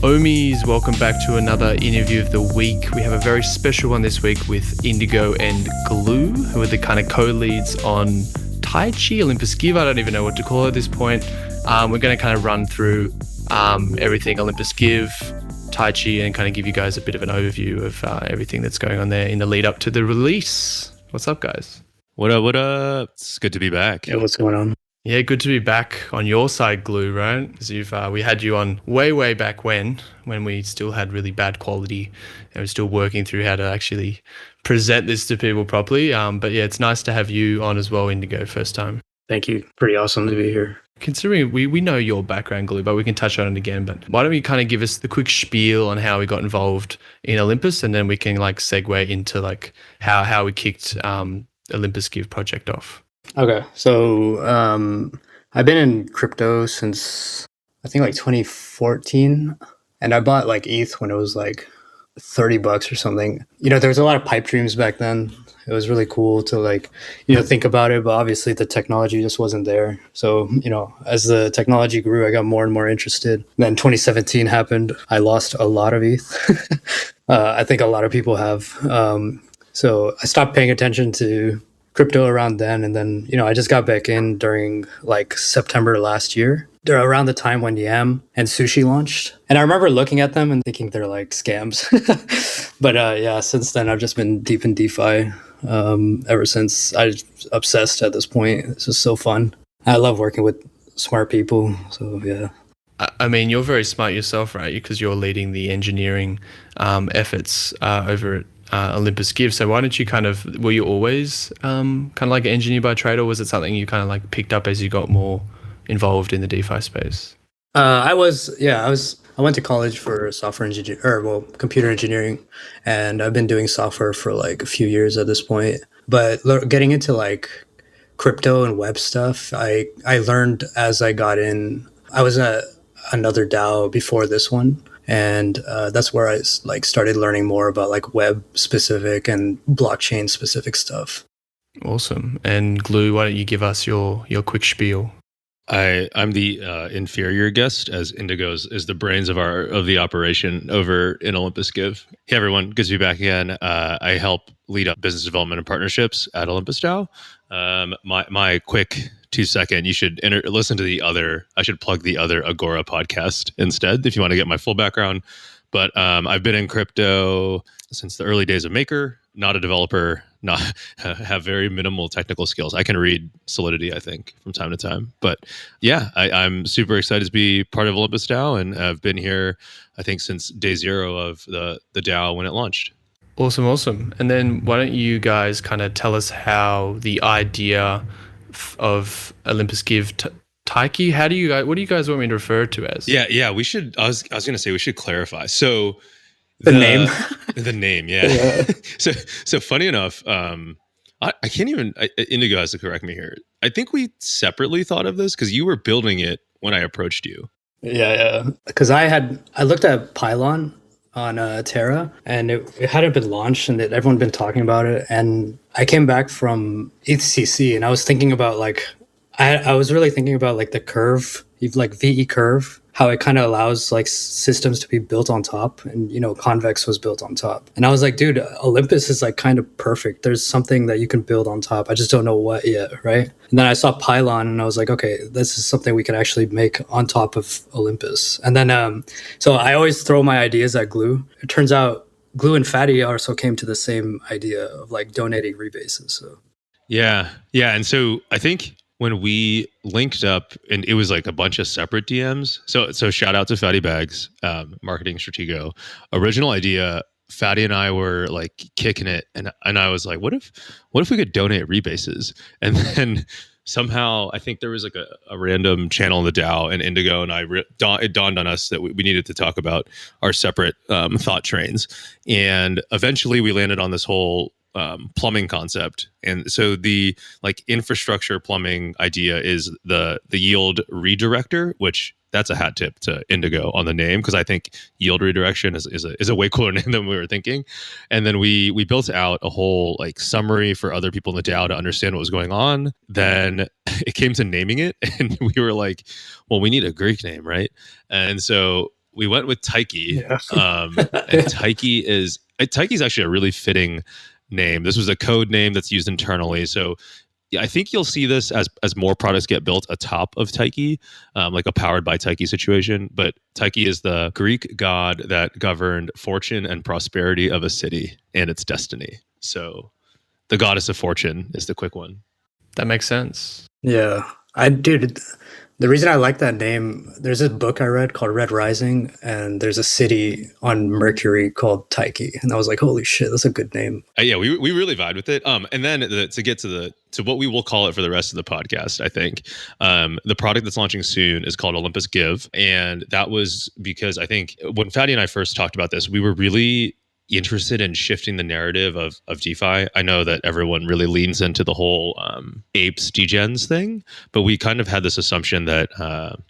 Omis, welcome back to another interview of the week. We have a very special one this week with Indigo and Glue, who are the kind of co-leads on Tychee, Olympus Give. I don't even know what to call it at this point. We're going to kind of run through everything Olympus Give, Tychee, and kind of give you guys a bit of an overview of everything that's going on there in the lead up to the release. What's up, guys? What up, what up? It's good to be back. Yeah, what's going on? Yeah, good to be back on your side, Glue, right? Because we had you on way back when we still had really bad quality and we're still working through how to actually present this to people properly. But yeah, it's nice to have you on as well, Indigo, first time. Thank you. Pretty awesome to be here. Considering we know your background, Glue, but we can touch on it again. But why don't you kind of give us the quick spiel on how we got involved in Olympus, and then we can like segue into like how we kicked Olympus Give project off. Okay, so I've been in crypto since I think like 2014, and I bought like ETH when it was like $30 or something. You know, there was a lot of pipe dreams back then. It was really cool to like, think about it, but obviously the technology just wasn't there. So, as the technology grew, I got more and more interested. Then 2017 happened. I lost a lot of ETH. I think a lot of people have. So I stopped paying attention to crypto around then. And then, I just got back in during like September last year, around the time when Yam and Sushi launched. And I remember looking at them and thinking they're like scams. But yeah, since then I've just been deep in DeFi ever since. I'm obsessed at this point. It's just so fun. I love working with smart people. So yeah. I mean, you're very smart yourself, right? Because you're leading the engineering efforts over at Olympus Give. So why don't you were you always kind of like an engineer by trade, or was it something you kind of like picked up as you got more involved in the DeFi space? I went to college for computer engineering, and I've been doing software for like a few years at this point. But getting into like crypto and web stuff, I learned as I got in. I was at another DAO before this one. And that's where I like started learning more about like web specific and blockchain specific stuff. Awesome. And Glue, why don't you give us your quick spiel? I'm the inferior guest, as Indigo is the brains of the operation over in Olympus Give. Hey everyone, good to be back again. I help lead up business development and partnerships at OlympusDAO. My quick 2-second, you should listen to the other. I should plug the other Agora podcast instead if you want to get my full background. But I've been in crypto since the early days of Maker. Not a developer. Not have very minimal technical skills. I can read Solidity, I think, from time to time. But yeah, I'm super excited to be part of OlympusDAO, and I've been here, I think, since day zero of the DAO when it launched. Awesome. And then why don't you guys kind of tell us how the idea of Olympus Give Tychee, what do you guys want me to refer to it as? Yeah, we should. I was going to say we should clarify. So the name, the name, yeah. So funny enough, I can't even. Indigo has to correct me here. I think we separately thought of this because you were building it when I approached you. Yeah. Because I looked at Pylon on Terra, and it hadn't been launched, and everyone had been talking about it. And I came back from ETHCC, and I was thinking about like, I was really thinking about like the curve, like VE curve, how it kind of allows like systems to be built on top, and Convex was built on top. And I was like, dude, Olympus is like kind of perfect. There's something that you can build on top. I just don't know what yet, right? And then I saw Pylon, and I was like, okay, this is something we can actually make on top of Olympus. And then, so I always throw my ideas at Glue. It turns out Glue and Fatty also came to the same idea of like donating rebases. So yeah. And so I think when we linked up, and it was like a bunch of separate DMs. So shout out to Fatty Bags, marketing stratego. Original idea, Fatty and I were like kicking it, and I was like, what if we could donate rebases? And then somehow I think there was like a random channel in the DAO, and Indigo and it dawned on us that we needed to talk about our separate thought trains. And eventually we landed on this whole plumbing concept. And so the like infrastructure plumbing idea is the yield redirector, which that's a hat tip to Indigo on the name, because I think yield redirection is a way cooler name than we were thinking. And then we built out a whole like summary for other people in the DAO to understand what was going on. Then it came to naming it, and we were like, well, we need a Greek name, right? And so we went with Tychee. Yeah. And Tychee is actually a really fitting name. This was a code name that's used internally. So yeah, I think you'll see this as more products get built atop of Tychee, like a powered by Tychee situation. But Tychee is the Greek god that governed fortune and prosperity of a city and its destiny. So the goddess of fortune is the quick one. That makes sense. Yeah. Dude, the reason I like that name, there's this book I read called Red Rising, and there's a city on Mercury called Tychee. And I was like, holy shit, that's a good name. Yeah, we really vibe with it. And then to get to what we will call it for the rest of the podcast, I think the product that's launching soon is called Olympus Give. And that was because I think when Fatty and I first talked about this, we were really interested in shifting the narrative of DeFi. I know that everyone really leans into the whole apes degens thing, but we kind of had this assumption that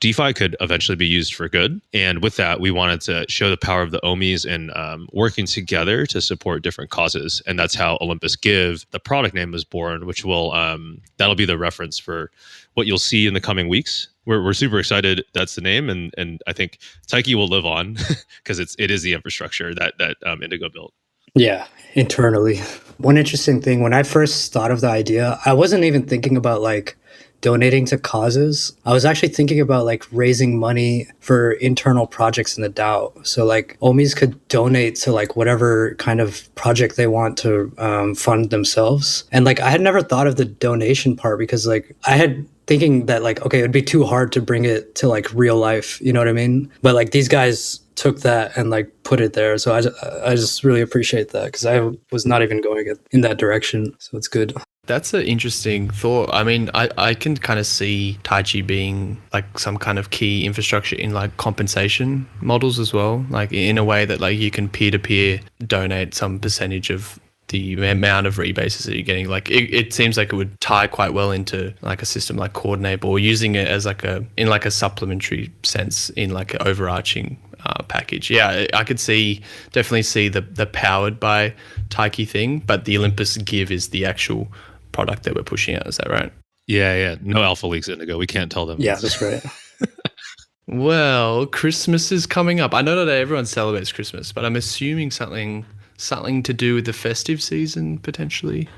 DeFi could eventually be used for good. And with that, we wanted to show the power of the Ohmies and working together to support different causes. And that's how Olympus Give, the product name, was born, which will that'll be the reference for what you'll see in the coming weeks. We're super excited. That's the name, and I think Tychee will live on because it is the infrastructure that Indigo built. Yeah, internally. One interesting thing, when I first thought of the idea, I wasn't even thinking about like donating to causes. I was actually thinking about like raising money for internal projects in the DAO. So like Ohmies could donate to like whatever kind of project they want to fund themselves. And like I had never thought of the donation part because like I had thinking that like, okay, it'd be too hard to bring it to like real life. You know what I mean? But like these guys took that and like put it there. So I just really appreciate that because I was not even going in that direction. So it's good. That's an interesting thought. I mean, I can kind of see Tychee being like some kind of key infrastructure in like compensation models as well, like in a way that like you can peer-to-peer donate some percentage of the amount of rebases that you're getting. Like it seems like it would tie quite well into like a system like Coordinate, or using it as like a supplementary sense in like an overarching package. Yeah, I could definitely see the powered by Tychee thing, but the Olympus Give is the actual product that we're pushing out. Is that right? Yeah. No alpha leaks, Indigo. We can't tell them. Yeah, that's right. Well, Christmas is coming up. I know that everyone celebrates Christmas, but I'm assuming something to do with the festive season potentially.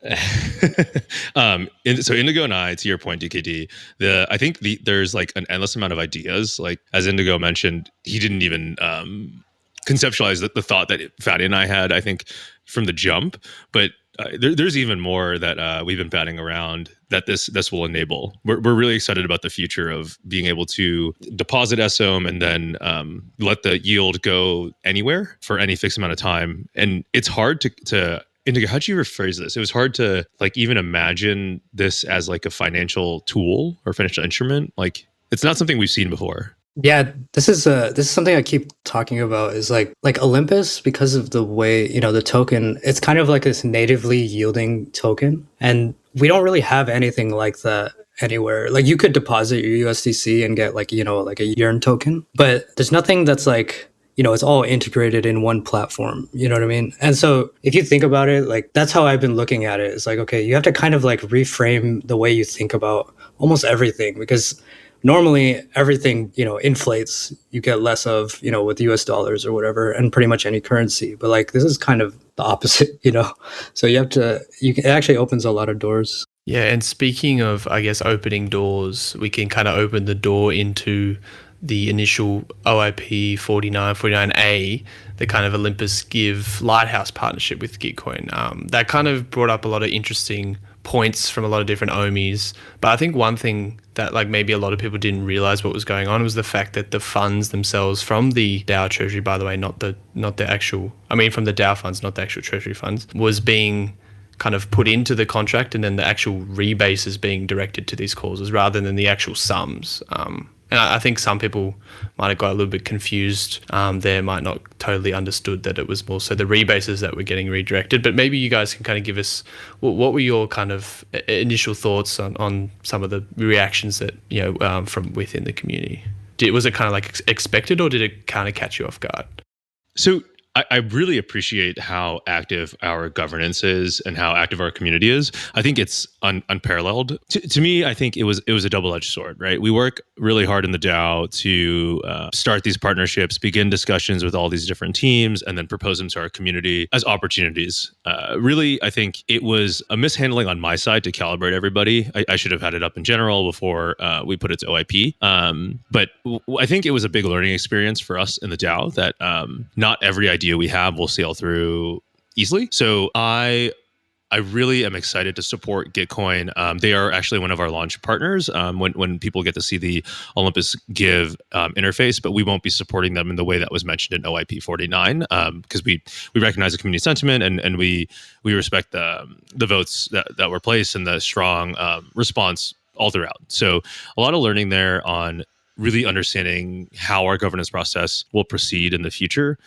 So Indigo and I, to your point, DKD, I think there's like an endless amount of ideas. Like as Indigo mentioned, he didn't even conceptualize the thought that Fatty and I had, I think, from the jump. But there's even more that we've been batting around that this will enable. We're really excited about the future of being able to deposit SOM and then let the yield go anywhere for any fixed amount of time. And it's hard to Indigo, how'd you rephrase this? It was hard to like even imagine this as like a financial tool or financial instrument. Like it's not something we've seen before. Yeah, this is something I keep talking about is like Olympus, because of the way, the token, it's kind of like this natively yielding token. And we don't really have anything like that anywhere. Like you could deposit your USDC and get like, like a yearn token, but there's nothing that's like, it's all integrated in one platform. You know what I mean? And so if you think about it, like that's how I've been looking at it. It's like, okay, you have to kind of like reframe the way you think about almost everything, because normally everything, inflates, you get less of, with US dollars or whatever, and pretty much any currency. But like, this is kind of the opposite, So it actually opens a lot of doors. Yeah. And speaking of, I guess, opening doors, we can kind of open the door into the initial OIP 49A, the kind of Olympus Give Lighthouse partnership with Gitcoin. That kind of brought up a lot of interesting points from a lot of different Ohmies. But I think one thing that like maybe a lot of people didn't realize what was going on was the fact that the funds themselves from the DAO treasury, by the way, not the actual, from the DAO funds, not the actual treasury funds, was being kind of put into the contract, and then the actual rebase is being directed to these causes rather than the actual sums. And I think some people might have got a little bit confused. They might not totally understood that it was more so the rebases that were getting redirected. But maybe you guys can kind of give us, what were your kind of initial thoughts on some of the reactions that, from within the community? Was it kind of like expected, or did it kind of catch you off guard? So I really appreciate how active our governance is and how active our community is. I think it's unparalleled. To me, I think it was a double-edged sword, right? We work really hard in the DAO to start these partnerships, begin discussions with all these different teams, and then propose them to our community as opportunities. Really, I think it was a mishandling on my side to calibrate everybody. I should have had it up in general before we put it to OIP. But I think it was a big learning experience for us in the DAO that not every idea we have will sail through easily. So I really am excited to support Gitcoin. They are actually one of our launch partners when people get to see the Olympus Give interface, but we won't be supporting them in the way that was mentioned in OIP 49 because we recognize the community sentiment and we respect the votes that were placed and the strong response all throughout. So a lot of learning there on really understanding how our governance process will proceed in the future.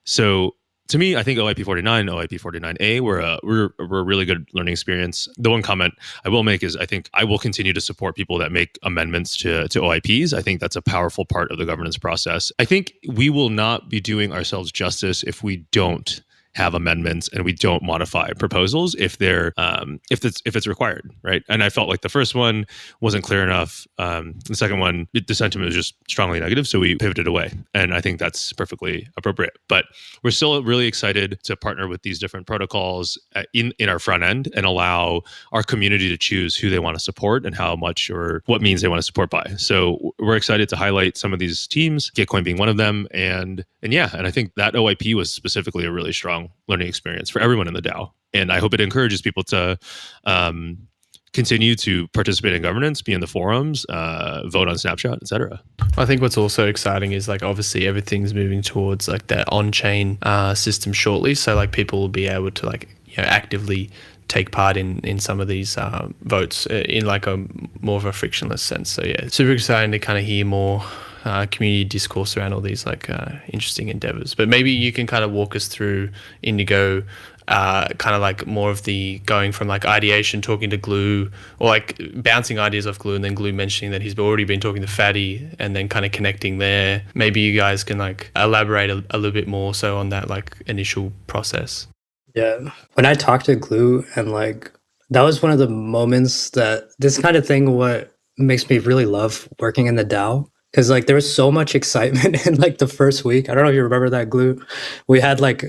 So to me, I think OIP 49, OIP 49A were a really good learning experience. The one comment I will make is I think I will continue to support people that make amendments to OIPs. I think that's a powerful part of the governance process. I think we will not be doing ourselves justice if we don't have amendments and we don't modify proposals if it's required, right? And I felt like the first one wasn't clear enough. The second one, the sentiment was just strongly negative, so we pivoted away. And I think that's perfectly appropriate. But we're still really excited to partner with these different protocols in our front end and allow our community to choose who they want to support and how much or what means they want to support by. So we're excited to highlight some of these teams, Gitcoin being one of them, and I think that OIP was specifically a really strong learning experience for everyone in the DAO. And I hope it encourages people to continue to participate in governance, be in the forums, vote on Snapchat, etc. I think what's also exciting is like obviously everything's moving towards like that on-chain system shortly. So like people will be able to like actively take part in some of these votes in like a more of a frictionless sense. So yeah, super exciting to kind of hear more community discourse around all these like interesting endeavors. But maybe you can kind of walk us through Indigo, kind of like more of the going from like ideation, talking to Glue, or like bouncing ideas off Glue, and then Glue mentioning that he's already been talking to Fatty, and then kind of connecting there. Maybe you guys can like elaborate a little bit more so on that like initial process. Yeah, when I talked to Glue, and like that was one of the moments that this kind of thing what makes me really love working in the DAO. Because like there was so much excitement in like the first week. I don't know if you remember that, Glue. We had like,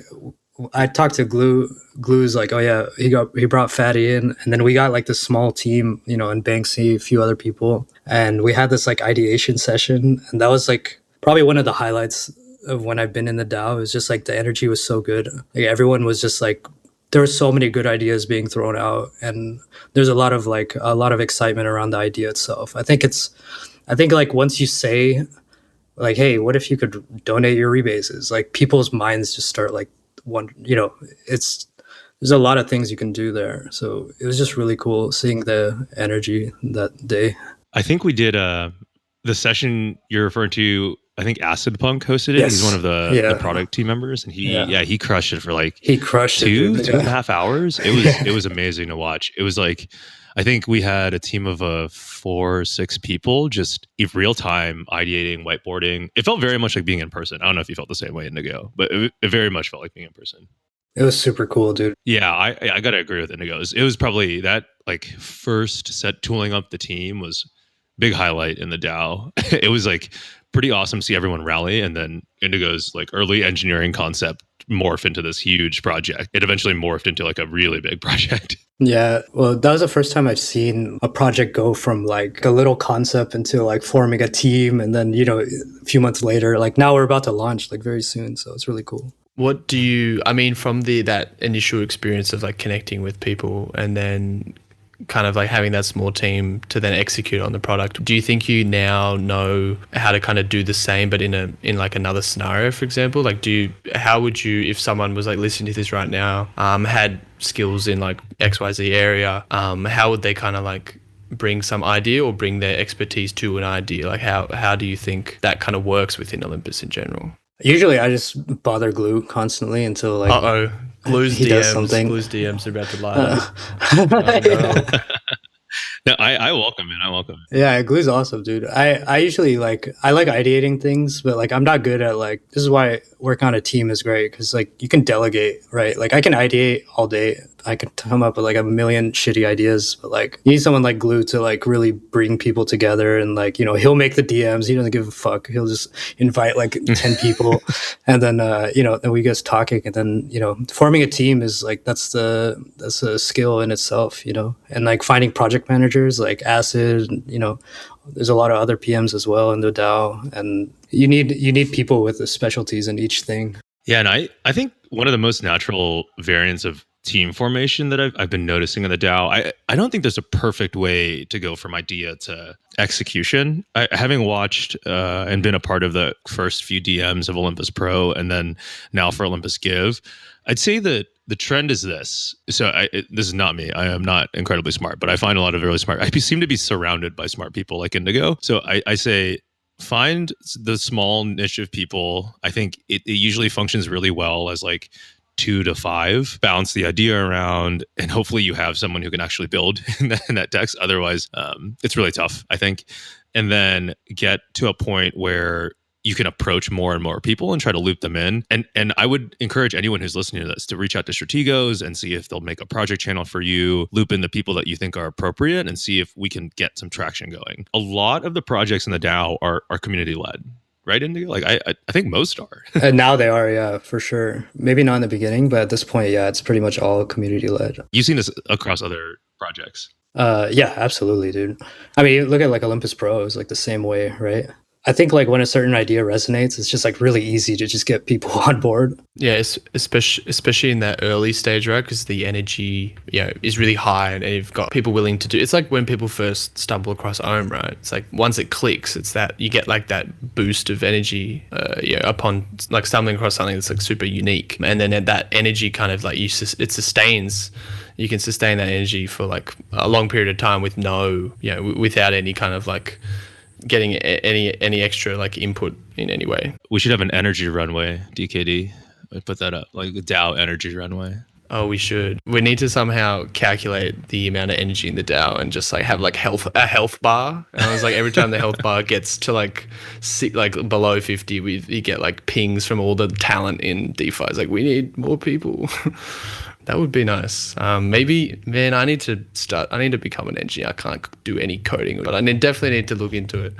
I talked to Glue. Glue's like, oh yeah, he brought Fatty in, and then we got like this small team, and Banksy, a few other people, and we had this like ideation session, and that was like probably one of the highlights of when I've been in the DAO. It was just like the energy was so good. Like everyone was just like, there were so many good ideas being thrown out, and there's a lot of excitement around the idea itself. I think like once you say like, hey, what if you could donate your rebases? Like people's minds just start like there's a lot of things you can do there. So it was just really cool seeing the energy that day. I think we did the session you're referring to. I think Acid Punk hosted it. Yes. He's one of the product team members, and he crushed it for like two and a half hours. It was amazing to watch. It was like, I think we had a team of 4-6 people just in real time ideating, whiteboarding. It felt very much like being in person. I don't know if you felt the same way, Indigo, but it very much felt like being in person. It was super cool, dude. Yeah, I gotta agree with Indigo. It was probably that like first set tooling up the team was big highlight in the DAO. It was like pretty awesome to see everyone rally, and then Indigo's like early engineering concept morph into this huge project. It eventually morphed into like a really big project. Yeah, well, that was the first time I've seen a project go from like a little concept into like forming a team, and then a few months later, like now we're about to launch like very soon. So it's really cool. What do you, I mean, from that initial experience of like connecting with people and then kind of like having that small team to then execute on the product, do you think you now know how to kind of do the same but in like another scenario, for example? Like how would you, if someone was like listening to this right now, had skills in like XYZ area, how would they kind of like bring some idea or bring their expertise to an idea? Like how do you think that kind of works within Olympus in general? Usually I just bother Glue constantly until like Glue's he DMs, does something. Glue's DMs are about to light up. No, I welcome it. Yeah, Glue's awesome, dude. I usually I like ideating things, but like I'm not good at like, this is why working on a team is great because like you can delegate, right? Like I can ideate all day. I could come up with like a million shitty ideas, but like you need someone like Glue to like really bring people together and like, you know, he'll make the DMs. He doesn't give a fuck. He'll just invite like 10 people and then, you know, then we get talking and then, you know, forming a team is like, that's a skill in itself, you know, and like finding project managers like Acid, you know, there's a lot of other PMs as well in the DAO and you need people with the specialties in each thing. Yeah. And I think one of the most natural variants of team formation that I've been noticing in the DAO. I don't think there's a perfect way to go from idea to execution. Having watched and been a part of the first few DMs of Olympus Pro and then now for Olympus Give, I'd say that the trend is this. So this is not me. I am not incredibly smart, but I find a lot of really smart. I seem to be surrounded by smart people like Indigo. So I say, find the small niche of people. I think it usually functions really well as like 2 to 5, bounce the idea around, and hopefully you have someone who can actually build in that text. Otherwise, it's really tough, I think. And then get to a point where you can approach more and more people and try to loop them in. And I would encourage anyone who's listening to this to reach out to Strategos and see if they'll make a project channel for you, loop in the people that you think are appropriate, and see if we can get some traction going. A lot of the projects in the DAO are community led. Right, Indigo? Like I think most are. And now they are, yeah, for sure. Maybe not in the beginning, but at this point, yeah, it's pretty much all community led. You've seen this across other projects. Yeah, absolutely, dude. I mean, look at like Olympus Pro is like the same way, right? I think like when a certain idea resonates, it's just like really easy to just get people on board. Yeah, especially in that early stage, right? Because the energy, is really high, and you've got people willing to do. It's like when people first stumble across Ohm, right? It's like once it clicks, it's that you get like that boost of energy, upon like stumbling across something that's like super unique, and then that energy kind of like it sustains. You can sustain that energy for like a long period of time with without any kind of like getting any extra like input in any way. We should have an energy runway, DKD. I put that up, like a DAO energy runway. Oh, we should. We need to somehow calculate the amount of energy in the DAO and just like have like a health bar. And I was like, every time the health bar gets to like below 50, you get like pings from all the talent in DeFi. It's like, we need more people. That would be nice. Maybe, man, I need to become an engineer. I can't do any coding, but I definitely need to look into it.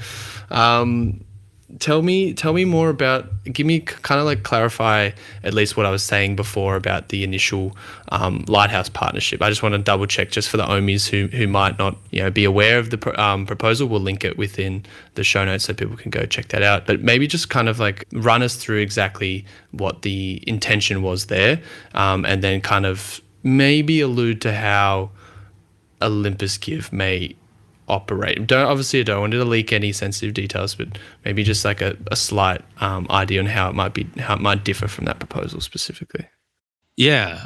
Tell me more about, give me kind of like clarify at least what I was saying before about the initial Lighthouse partnership. I just want to double check just for the Ohmies who might not be aware of the proposal. We'll link it within the show notes so people can go check that out. But maybe just kind of like run us through exactly what the intention was there, and then kind of maybe allude to how Olympus Give may operate. I don't want to leak any sensitive details, but maybe just like a slight idea on how it might differ from that proposal specifically. Yeah.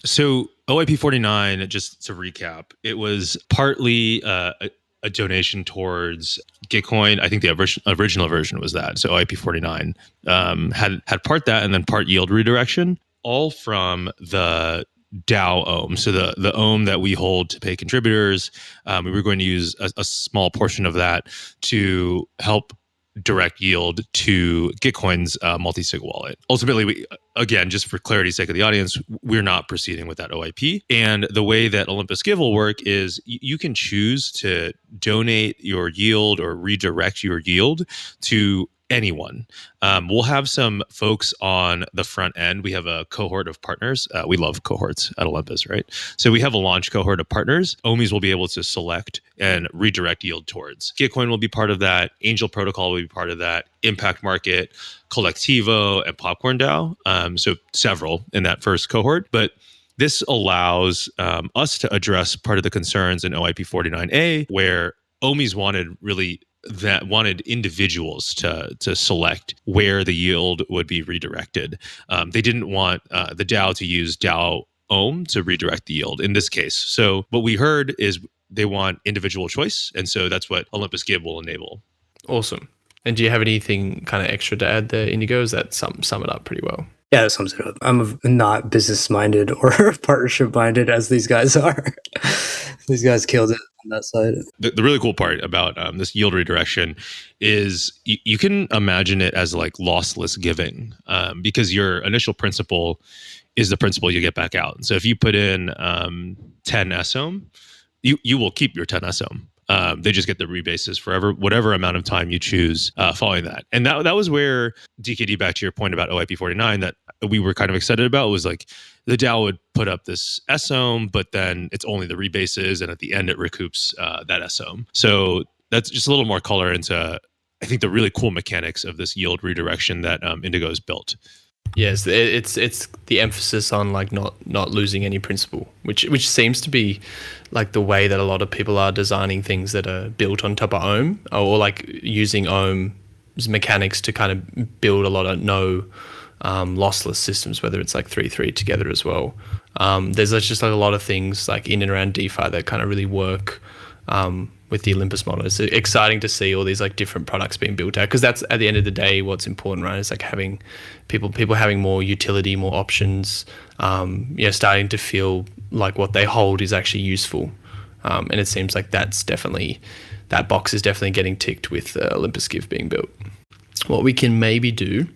So OIP49, just to recap, it was partly a donation towards Gitcoin. I think the original version was that. So OIP49 had part that and then part yield redirection, all from the DAO Ohm. So the Ohm that we hold to pay contributors, we were going to use a small portion of that to help direct yield to Gitcoin's multi-sig wallet. Ultimately, again, just for clarity's sake of the audience, we're not proceeding with that OIP. And the way that Olympus Give will work is you can choose to donate your yield or redirect your yield to anyone. We'll have some folks on the front end. We have a cohort of partners. We love cohorts at Olympus, right? So we have a launch cohort of partners. Ohmies will be able to select and redirect yield towards. Gitcoin will be part of that. Angel Protocol will be part of that. Impact Market, Collectivo, and Popcorn DAO. So several in that first cohort. But this allows us to address part of the concerns in OIP 49A, where Ohmies wanted individuals to select where the yield would be redirected. They didn't want the DAO to use DAO Ohm to redirect the yield in this case. So what we heard is they want individual choice. And so that's what Olympus Give will enable. Awesome. And do you have anything kind of extra to add there, Indigo? Does that sum it up pretty well? Yeah, that sums it up. I'm not business-minded or partnership-minded as these guys are. These guys killed it on that side. The really cool part about this yield redirection is you can imagine it as like lossless giving, because your initial principal is the principal you get back out. So if you put in 10 SOM, you will keep your 10 SOM. They just get the rebases forever, whatever amount of time you choose following that. And that was where DKD, back to your point about OIP49, that we were kind of excited about, was like the DAO would put up this SOM, but then it's only the rebases, and at the end it recoups that SOM. So that's just a little more color into, I think, the really cool mechanics of this yield redirection that Indigo has built. Yes, it's the emphasis on like not losing any principal, which seems to be like the way that a lot of people are designing things that are built on top of OM, or like using OM's mechanics to kind of build a lot of no lossless systems, whether it's like 3-3 together as well. There's just like a lot of things like in and around DeFi that kind of really work with the Olympus model. It's exciting to see all these like different products being built out, because that's at the end of the day what's important, right? It's like having people having more utility, more options, starting to feel like what they hold is actually useful. And it seems like that box is definitely getting ticked with Olympus Give being built. What we can maybe do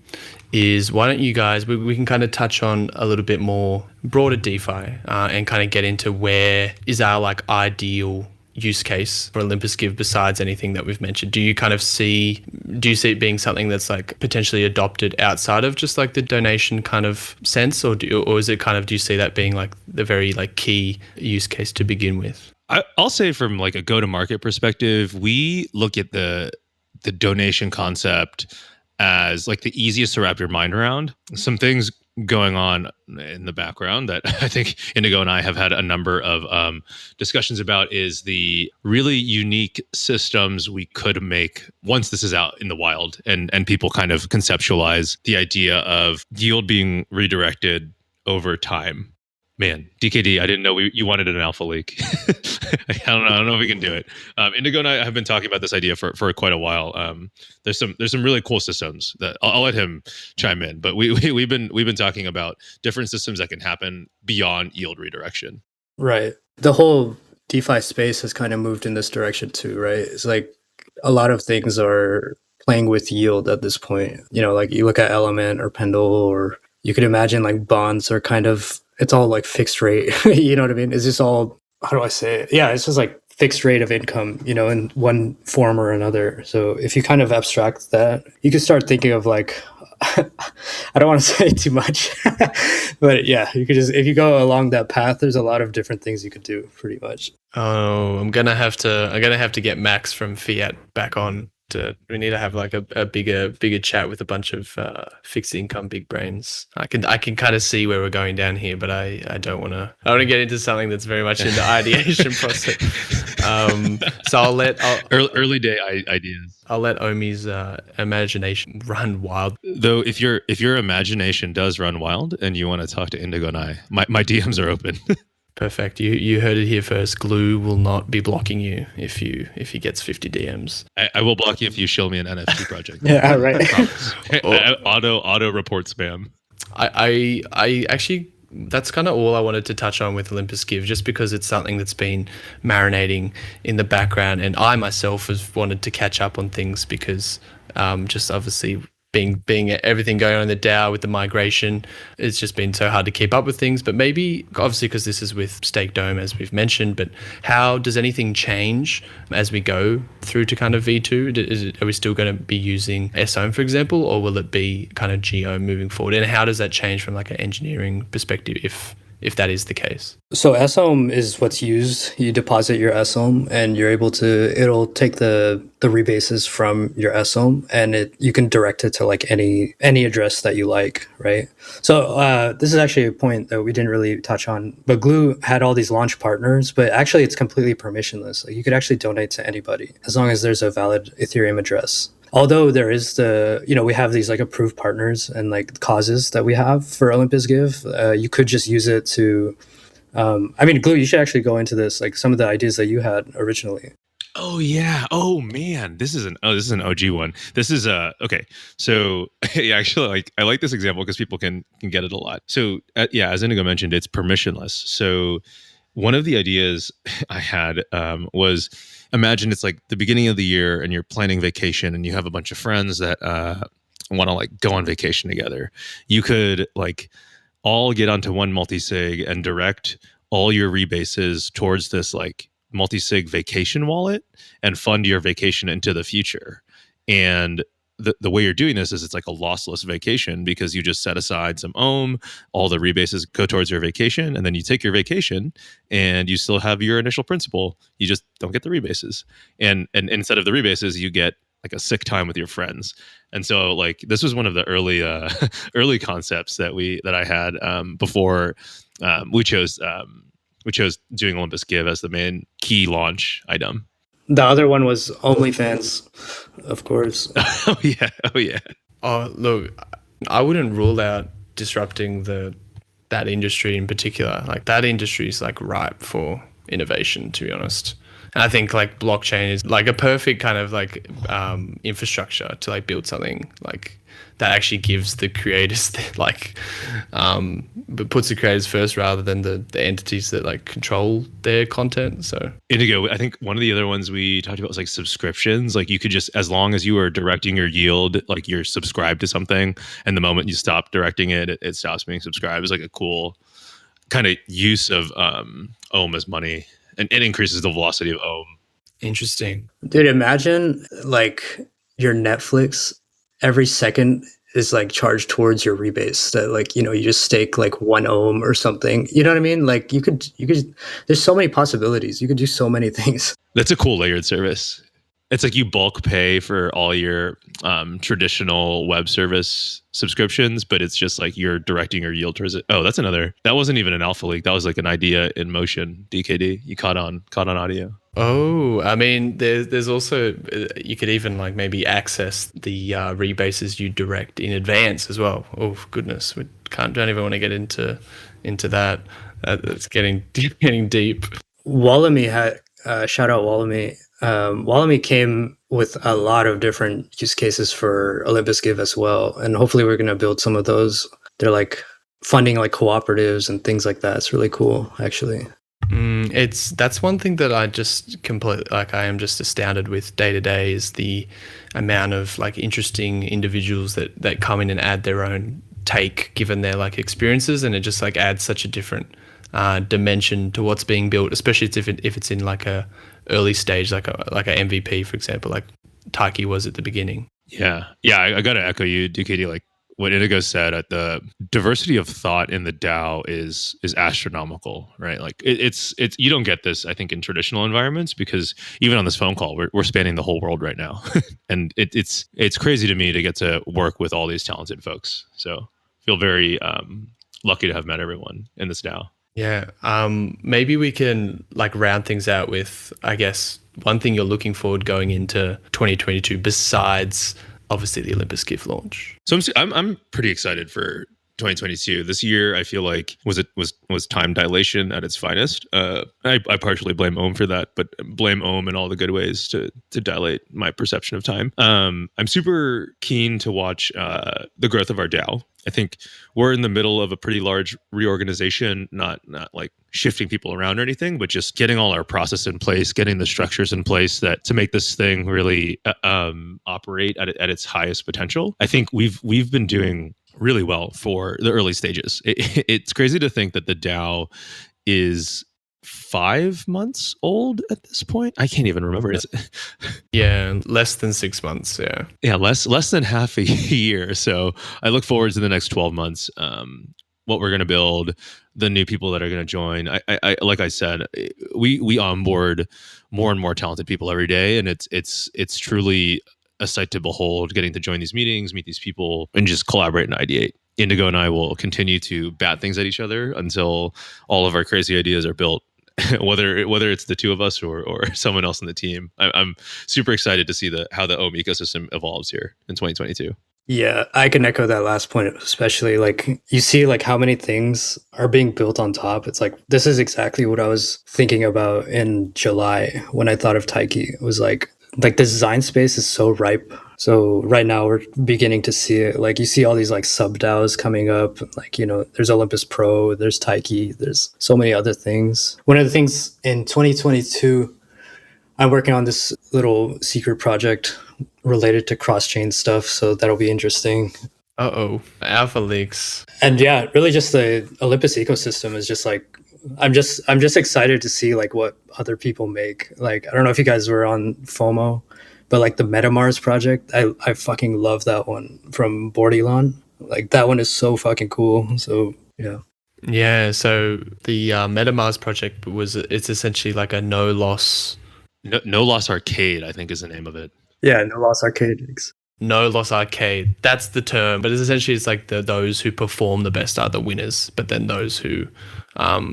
is, why don't you guys, we can kind of touch on a little bit more broader DeFi and kind of get into where is our like ideal use case for Olympus Give besides anything that we've mentioned. Do you see it being something that's like potentially adopted outside of just like the donation kind of sense, or is it kind of, do you see that being like the very like key use case to begin with? I'll say from like a go-to-market perspective, we look at the donation concept as like the easiest to wrap your mind around. Some things going on in the background that I think Indigo and I have had a number of discussions about is the really unique systems we could make once this is out in the wild, and people kind of conceptualize the idea of yield being redirected over time. Man, DKD, I didn't know you wanted an alpha leak. I don't know if we can do it. Indigo and I have been talking about this idea for quite a while. There's some really cool systems that I'll let him chime in, but we've been talking about different systems that can happen beyond yield redirection. Right. The whole DeFi space has kind of moved in this direction too, right? It's like a lot of things are playing with yield at this point. Like you look at Element or Pendle, or you could imagine like bonds are kind of, it's all like fixed rate. You know what I mean? It's just all, how do I say it? Yeah, it's just like fixed rate of income, in one form or another. So if you kind of abstract that, you can start thinking of like, I don't want to say too much, but yeah, you could just, if you go along that path, there's a lot of different things you could do pretty much. Oh, I'm gonna have to get Max from Fiat back on. We need to have like a bigger chat with a bunch of fixed income big brains. I can kind of see where we're going down here, but I don't want to get into something that's very much in the ideation process. So I'll let early day ideas. I'll let Omi's imagination run wild. Though if your imagination does run wild and you want to talk to Indigo and I, my DMs are open. Perfect. You heard it here first. Glue will not be blocking you if he gets 50 DMs. I will block you if you show me an NFT project. Yeah, right. Auto report spam. I actually, that's kind of all I wanted to touch on with Olympus Give, just because it's something that's been marinating in the background, and I myself have wanted to catch up on things because just obviously being everything going on in the DAO with the migration, it's just been so hard to keep up with things. But maybe, obviously, because this is with Stake Dome, as we've mentioned, but how does anything change as we go through to kind of V2? Are we still going to be using SOM, for example, or will it be kind of GO moving forward? And how does that change from like an engineering perspective if that is the case? So SOM is what's used. You deposit your SOM and you're able to, it'll take the rebases from your SOM and you can direct it to like any address that you like, right? So this is actually a point that we didn't really touch on, but Glue had all these launch partners, but actually it's completely permissionless. Like you could actually donate to anybody as long as there's a valid Ethereum address. Although there is we have these like approved partners and like causes that we have for Olympus Give. You could just use it to, Glue, you should actually go into this, like some of the ideas that you had originally. Oh yeah. Oh man, this is an OG one. This is okay. So yeah, actually, I like this example because people can get it a lot. So as Indigo mentioned, it's permissionless. So one of the ideas I had was, imagine it's like the beginning of the year and you're planning vacation and you have a bunch of friends that want to like go on vacation together. You could like all get onto one multi-sig and direct all your rebases towards this like multi-sig vacation wallet and fund your vacation into the future. And the way you're doing this is it's like a lossless vacation because you just set aside some all the rebases go towards your vacation, and then you take your vacation and you still have your initial principal. You just don't get the rebases. And instead of the rebases, you get like a sick time with your friends. And so like this was one of the early early concepts that I had before we chose doing Olympus Give as the main key launch item. The other one was OnlyFans, of course. Oh yeah. Oh, look, I wouldn't rule out disrupting that industry in particular. Like that industry is like ripe for innovation, to be honest. And I think like blockchain is like a perfect kind of like infrastructure to like build something like that actually gives the creators like but puts the creators first rather than the entities that like control their content. So Indigo, I think one of the other ones we talked about was like subscriptions. Like you could just, as long as you are directing your yield, like you're subscribed to something, and the moment you stop directing it stops being subscribed. It's like a cool kind of use of OM as money, and it increases the velocity of OM. interesting. Dude, imagine like your Netflix every second is like charged towards your rebase that like, you know, you just stake like 1 ohm or something. You know what I mean? Like you could, there's so many possibilities. You could do so many things. That's a cool layered service. It's like you bulk pay for all your traditional web service subscriptions, but it's just like you're directing your yield towards it. Oh, that wasn't even an alpha leak. That was like an idea in motion, DKD. You caught on audio. Oh, I mean, there's also, you could even like maybe access the rebases you direct in advance as well. Oh goodness, don't even want to get into that. It's getting deep. Wallamy had shout out Wallamy. Wallamy came with a lot of different use cases for Olympus Give as well, and hopefully we're going to build some of those. They're like funding like cooperatives and things like that. It's really cool, actually. That's one thing that I just I am just astounded with day to day is the amount of like interesting individuals that come in and add their own take given their like experiences, and it just like adds such a different dimension to what's being built, especially if it's in like a early stage, like a MVP, for example, like Tychee was at the beginning. Yeah. I got to echo you, DKD. Like what Indigo said, the diversity of thought in the DAO is astronomical, right? Like it's you don't get this, I think, in traditional environments, because even on this phone call, we're spanning the whole world right now, and it's crazy to me to get to work with all these talented folks. So feel very lucky to have met everyone in this DAO. Yeah. Maybe we can like round things out with, I guess, one thing you're looking forward going into 2022 besides obviously the Olympus Give launch. So I'm pretty excited for 2022. This year, I feel like was time dilation at its finest. I partially blame OM for that, but blame OM in all the good ways to dilate my perception of time. I'm super keen to watch the growth of our DAO. I think we're in the middle of a pretty large reorganization, not like shifting people around or anything, but just getting all our process in place, getting the structures in place to make this thing really operate at its highest potential. I think we've been doing really well for the early stages. It's crazy to think that the DAO is 5 months old at this point. I can't even remember. Yeah, less than 6 months. Yeah, less than half a year. So I look forward to the next 12 months. What we're going to build, the new people that are going to join. I like I said, we onboard more and more talented people every day, and it's truly a sight to behold, getting to join these meetings, meet these people, and just collaborate and ideate. Indigo and I will continue to bat things at each other until all of our crazy ideas are built, whether it's the two of us or someone else in the team. I'm super excited to see how the OM ecosystem evolves here in 2022. Yeah, I can echo that last point, especially like you see like how many things are being built on top. It's like, this is exactly what I was thinking about in July when I thought of Tychee. It was like the design space is so ripe So right now we're beginning to see it. Like you see all these like sub DAOs coming up. Like, there's Olympus Pro, there's Tychee, there's so many other things. One of the things in 2022, I'm working on this little secret project related to cross-chain stuff. So that'll be interesting. Alpha leaks. And yeah, really just the Olympus ecosystem is just like, I'm just excited to see like what other people make. Like, I don't know if you guys were on FOMO, but like the MetaMars project, I fucking love that one from Board Elon. Like that one is so fucking cool. So yeah. Yeah, so the MetaMars project it's essentially like a no loss arcade, I think is the name of it. Yeah, no loss arcade. No loss arcade. That's the term, but it's like those who perform the best are the winners, but then those who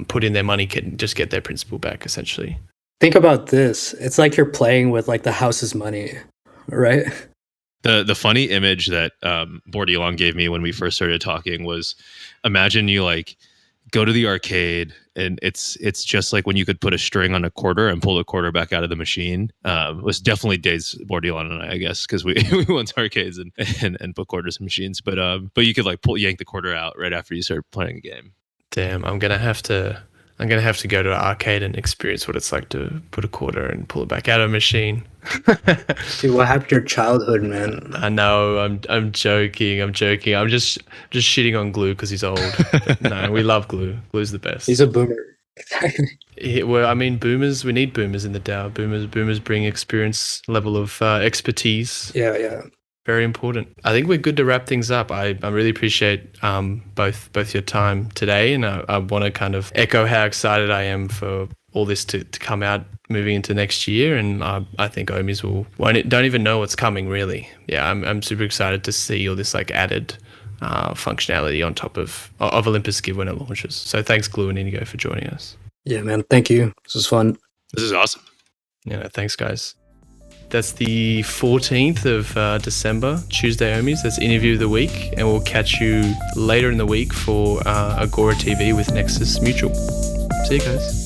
put in their money can just get their principal back, essentially. Think about this. It's like you're playing with like the house's money, right? The funny image that Board Elon gave me when we first started talking was, imagine you like go to the arcade and it's just like when you could put a string on a quarter and pull the quarter back out of the machine. It was definitely days Board Elon and I guess, because we went to arcades and put quarters in machines. But you could like yank the quarter out right after you start playing a game. Damn, I'm gonna have to go to an arcade and experience what it's like to put a quarter and pull it back out of a machine. Dude, what happened to your childhood, man? I know. I'm joking. I'm just shitting on Glue because he's old. But no, we love Glue. Glue's the best. He's a boomer. Well, I mean, boomers. We need boomers in the DAO. Boomers bring experience, level of expertise. Yeah. Very important. I think we're good to wrap things up. I really appreciate both your time today, and I want to kind of echo how excited I am for all this to come out moving into next year. And I think Ohmies don't even know what's coming, really. Yeah, I'm super excited to see all this like added functionality on top of Olympus Give when it launches. So thanks, Glue and Indigo, for joining us. Yeah, man. Thank you. This was fun. This is awesome. Yeah, thanks, guys. That's the 14th of December, Tuesday Ohmies. That's Interview of the Week. And we'll catch you later in the week for Agora TV with Nexus Mutual. See you guys.